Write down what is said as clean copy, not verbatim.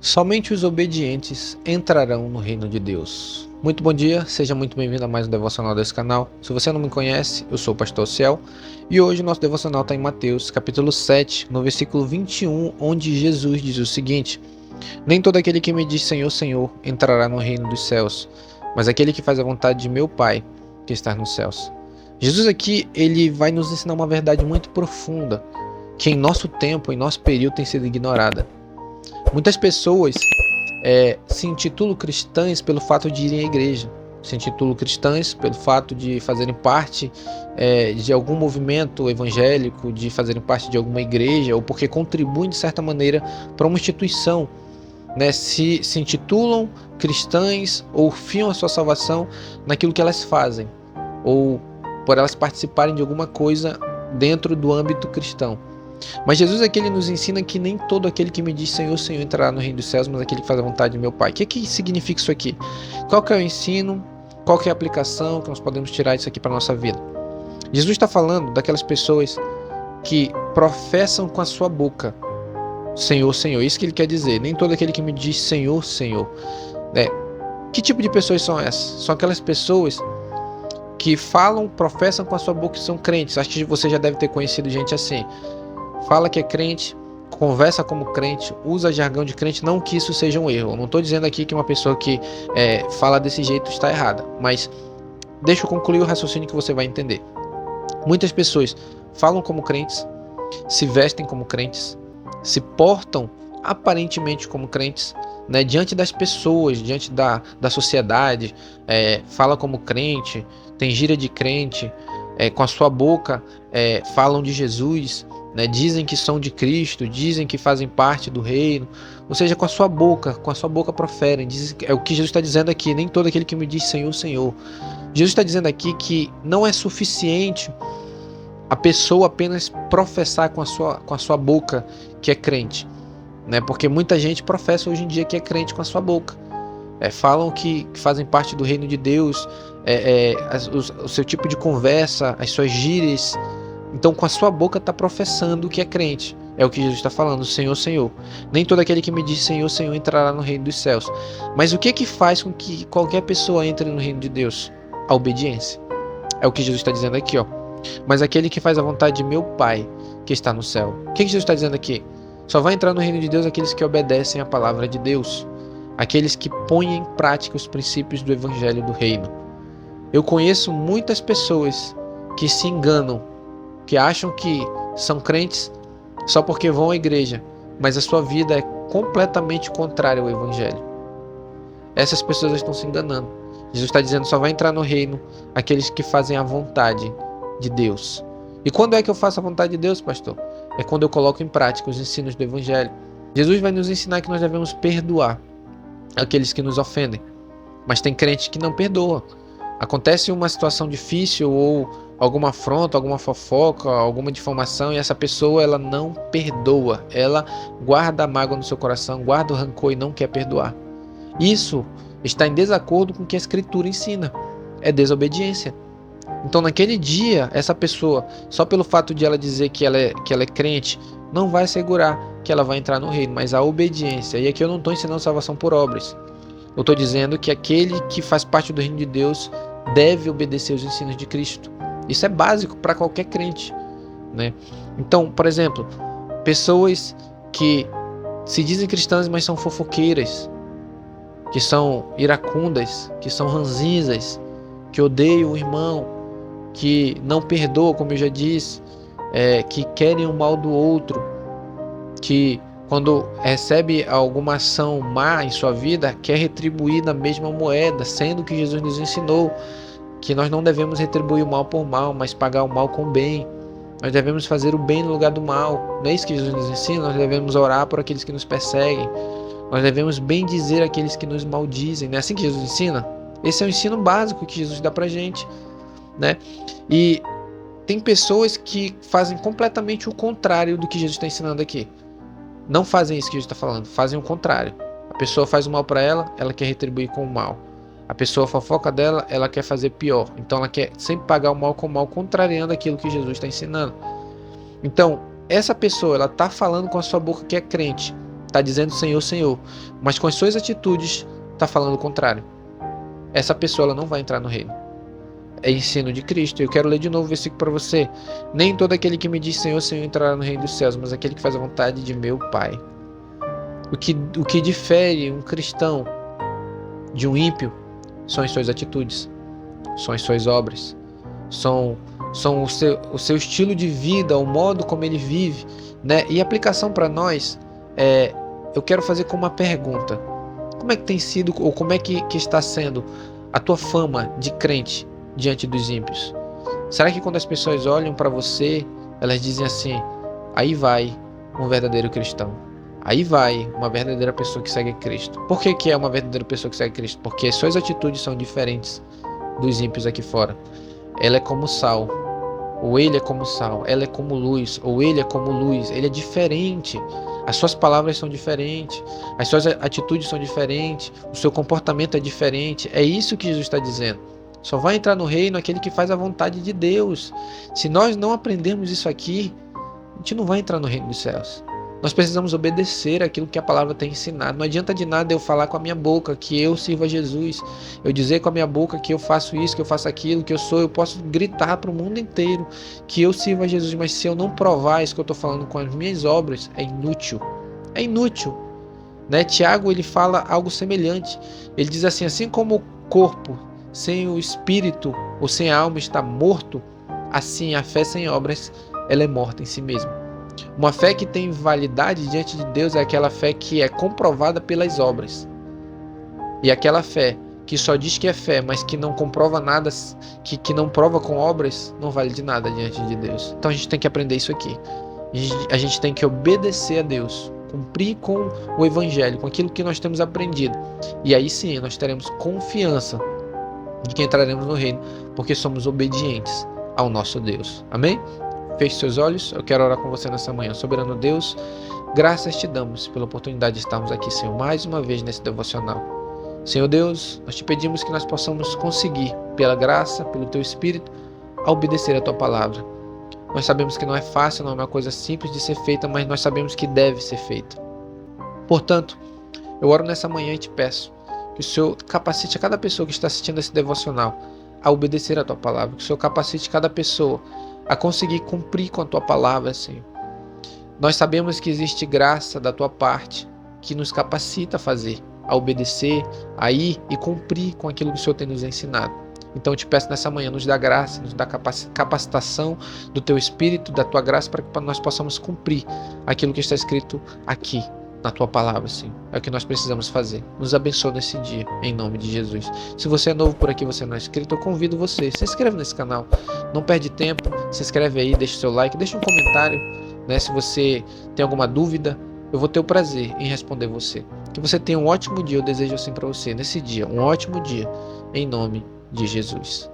Somente os obedientes entrarão no reino de Deus. Muito bom dia, seja muito bem-vindo a mais um devocional desse canal. Se você não me conhece, eu sou o Pastor Ciel e hoje o nosso devocional está em Mateus, capítulo 7, no versículo 21, onde Jesus diz o seguinte: Nem todo aquele que me diz Senhor, Senhor, entrará no reino dos céus, mas aquele que faz a vontade de meu Pai, que está nos céus. Jesus aqui, ele vai nos ensinar uma verdade muito profunda, que em nosso tempo, em nosso período, tem sido ignorada. Muitas pessoas se intitulam cristãs pelo fato de irem à igreja, se intitulam cristãs pelo fato de fazerem parte de algum movimento evangélico, de fazerem parte de alguma igreja, ou porque contribuem de certa maneira para uma instituição, né? Se intitulam cristãs ou fiam a sua salvação naquilo que elas fazem, ou por elas participarem de alguma coisa dentro do âmbito cristão. Mas Jesus aqui ele nos ensina que nem todo aquele que me diz Senhor, Senhor entrará no reino dos céus, mas aquele que faz a vontade de meu Pai. O que significa isso aqui? Qual que é o ensino? Qual que é a aplicação que nós podemos tirar disso aqui para a nossa vida? Jesus está falando daquelas pessoas que professam com a sua boca Senhor, Senhor. Isso que ele quer dizer. Nem todo aquele que me diz Senhor, Senhor. Que tipo de pessoas são essas? São aquelas pessoas que falam, professam com a sua boca que são crentes. Acho que você já deve ter conhecido gente assim. Fala que é crente, conversa como crente, usa jargão de crente, não que isso seja um erro. Eu não estou dizendo aqui que uma pessoa que fala desse jeito está errada, mas deixa eu concluir o raciocínio que você vai entender. Muitas pessoas falam como crentes, se vestem como crentes, se portam aparentemente como crentes, né, diante das pessoas, diante da sociedade, fala como crente, tem gíria de crente, com a sua boca falam de Jesus, né, dizem que são de Cristo, dizem que fazem parte do reino, ou seja, com a sua boca proferem, é o que Jesus está dizendo aqui, nem todo aquele que me diz Senhor, Senhor. Jesus está dizendo aqui que não é suficiente a pessoa apenas professar com a sua boca que é crente, né, porque muita gente professa hoje em dia que é crente com a sua boca, falam que fazem parte do reino de Deus, o seu tipo de conversa, as suas gírias. Então, com a sua boca está professando que é crente. É o que Jesus está falando, Senhor, Senhor. Nem todo aquele que me diz Senhor, Senhor entrará no reino dos céus. Mas o que faz com que qualquer pessoa entre no reino de Deus? A obediência. É o que Jesus está dizendo aqui, ó. Mas aquele que faz a vontade de meu Pai, que está no céu. O que Jesus está dizendo aqui? Só vai entrar no reino de Deus aqueles que obedecem à palavra de Deus. Aqueles que põem em prática os princípios do evangelho do reino. Eu conheço muitas pessoas que se enganam, que acham que são crentes só porque vão à igreja, mas a sua vida é completamente contrária ao evangelho. Essas pessoas estão se enganando. Jesus está dizendo, só vai entrar no reino aqueles que fazem a vontade de Deus. E quando é que eu faço a vontade de Deus, pastor? É quando eu coloco em prática os ensinos do evangelho. Jesus vai nos ensinar que nós devemos perdoar aqueles que nos ofendem, mas tem crente que não perdoa. Acontece uma situação difícil ou alguma afronta, alguma fofoca, alguma difamação e essa pessoa ela não perdoa, ela guarda a mágoa no seu coração, guarda o rancor e não quer perdoar. Isso está em desacordo com o que a Escritura ensina, é desobediência. Então naquele dia, essa pessoa, só pelo fato de ela dizer que ela é crente, não vai assegurar que ela vai entrar no reino, mas a obediência, e aqui eu não estou ensinando salvação por obras, eu estou dizendo que aquele que faz parte do reino de Deus deve obedecer os ensinos de Cristo. Isso é básico para qualquer crente, né? Então, por exemplo, pessoas que se dizem cristãs, mas são fofoqueiras, que são iracundas, que são ranzinzas, que odeiam o irmão, que não perdoam, como eu já disse, que querem o mal do outro, que quando recebe alguma ação má em sua vida, quer retribuir na mesma moeda, sendo que Jesus nos ensinou que nós não devemos retribuir o mal por mal, mas pagar o mal com o bem. Nós devemos fazer o bem no lugar do mal. Não é isso que Jesus nos ensina? Nós devemos orar por aqueles que nos perseguem. Nós devemos bendizer aqueles que nos maldizem. Não é assim que Jesus ensina? Esse é o ensino básico que Jesus dá pra gente, né? E tem pessoas que fazem completamente o contrário do que Jesus está ensinando aqui. Não fazem isso que Jesus está falando, fazem o contrário. A pessoa faz o mal para ela quer retribuir com o mal. A pessoa fofoca dela, ela quer fazer pior. Então ela quer sempre pagar o mal com o mal, contrariando aquilo que Jesus está ensinando. Então, essa pessoa, ela está falando com a sua boca que é crente, está dizendo Senhor, Senhor, mas com as suas atitudes está falando o contrário. Essa pessoa ela não vai entrar no reino. É ensino de Cristo. Eu quero ler de novo o versículo para você. Nem todo aquele que me diz Senhor, Senhor entrará no reino dos céus, mas aquele que faz a vontade de meu Pai. O que difere um cristão de um ímpio são as suas atitudes, são as suas obras, são o seu estilo de vida, o modo como ele vive, né? E a aplicação para nós, eu quero fazer com uma pergunta. Como é que tem sido, ou como é que está sendo a tua fama de crente diante dos ímpios? Será que quando as pessoas olham para você, elas dizem assim, aí vai um verdadeiro cristão, aí vai uma verdadeira pessoa que segue Cristo? Por que é uma verdadeira pessoa que segue Cristo? Porque as suas atitudes são diferentes dos ímpios aqui fora. Ela é como sal, ou ele é como sal, ela é como luz, ou ele é como luz. Ele é diferente, as suas palavras são diferentes, as suas atitudes são diferentes, o seu comportamento é diferente. É isso que Jesus está dizendo. Só vai entrar no reino aquele que faz a vontade de Deus. Se nós não aprendermos isso aqui, a gente não vai entrar no reino dos céus. Nós precisamos obedecer aquilo que a palavra tem ensinado. Não adianta de nada eu falar com a minha boca que eu sirvo a Jesus, eu dizer com a minha boca que eu faço isso, que eu faço aquilo, que eu posso gritar para o mundo inteiro que eu sirvo a Jesus, mas se eu não provar isso que eu estou falando com as minhas obras, é inútil. É inútil, né? Tiago ele fala algo semelhante. Ele diz assim como o corpo sem o espírito ou sem a alma está morto, assim a fé sem obras ela é morta em si mesma. Uma fé que tem validade diante de Deus é aquela fé que é comprovada pelas obras. E aquela fé que só diz que é fé, mas que não comprova nada, que não prova com obras, não vale de nada diante de Deus. Então a gente tem que aprender isso aqui. A gente tem que obedecer a Deus, cumprir com o Evangelho, com aquilo que nós temos aprendido. E aí sim nós teremos confiança de que entraremos no reino, porque somos obedientes ao nosso Deus. Amém? Feche seus olhos, eu quero orar com você nessa manhã. Soberano Deus, graças te damos pela oportunidade de estarmos aqui, Senhor, mais uma vez nesse devocional. Senhor Deus, nós te pedimos que nós possamos conseguir, pela graça, pelo Teu Espírito, a obedecer a Tua palavra. Nós sabemos que não é fácil, não é uma coisa simples de ser feita, mas nós sabemos que deve ser feita. Portanto, eu oro nessa manhã e te peço que o Senhor capacite a cada pessoa que está assistindo esse devocional a obedecer a Tua palavra, que o Senhor capacite cada pessoa a conseguir cumprir com a Tua palavra, Senhor. Nós sabemos que existe graça da Tua parte que nos capacita a fazer, a obedecer, a ir e cumprir com aquilo que o Senhor tem nos ensinado. Então eu te peço nessa manhã, nos dá graça, nos dá capacitação do Teu Espírito, da Tua graça, para que nós possamos cumprir aquilo que está escrito aqui na Tua palavra, Senhor. É o que nós precisamos fazer. Nos abençoa nesse dia, em nome de Jesus. Se você é novo por aqui, você não é inscrito, eu convido você, se inscreve nesse canal, não perde tempo, se inscreve aí, deixa o seu like, deixa um comentário, né? Se você tem alguma dúvida, eu vou ter o prazer em responder você. Que você tenha um ótimo dia, eu desejo assim para você, nesse dia, um ótimo dia, em nome de Jesus.